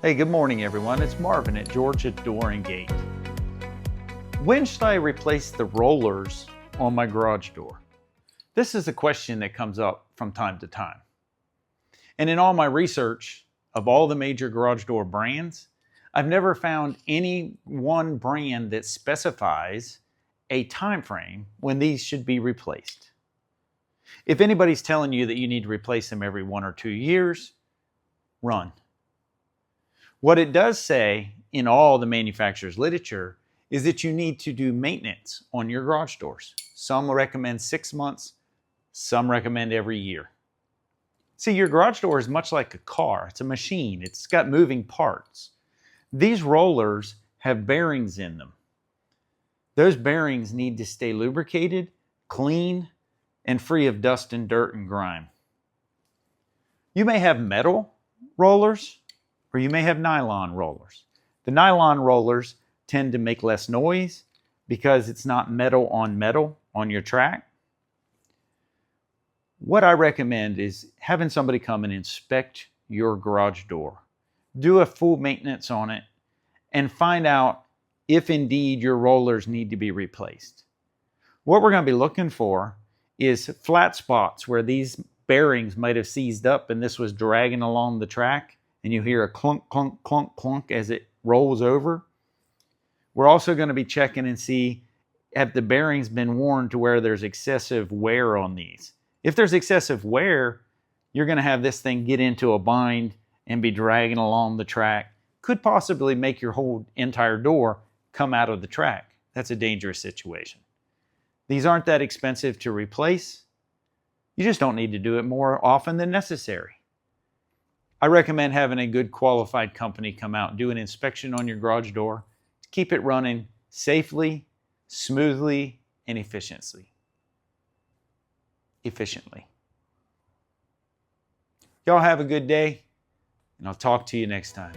Hey, good morning everyone. It's Marvin at Georgia Door and Gate. When should I replace the rollers on my garage door? This is a question that comes up from time to time. And in all my research of all the major garage door brands, I've never found any one brand that specifies a time frame when these should be replaced. If anybody's telling you that you need to replace them every 1 or 2 years, run. What it does say in all the manufacturer's literature is that you need to do maintenance on your garage doors. Some recommend 6 months, some recommend every year. See, your garage door is much like a car. It's a machine. It's got moving parts. These rollers have bearings in them. Those bearings need to stay lubricated, clean, and free of dust and dirt and grime. You may have metal rollers, or you may have nylon rollers. The nylon rollers tend to make less noise because it's not metal on your track. What I recommend is having somebody come and inspect your garage door. Do a full maintenance on it and find out if indeed your rollers need to be replaced. What we're going to be looking for is flat spots where these bearings might have seized up and this was dragging along the track, and you hear a clunk, clunk, clunk, clunk as it rolls over. We're also going to be checking and see, have the bearings been worn to where there's excessive wear on these. If there's excessive wear, you're going to have this thing get into a bind and be dragging along the track. Could possibly make your whole entire door come out of the track. That's a dangerous situation. These aren't that expensive to replace. You just don't need to do it more often than necessary. I recommend having a good qualified company come out and do an inspection on your garage door to keep it running safely, smoothly, and efficiently. Y'all have a good day, and I'll talk to you next time.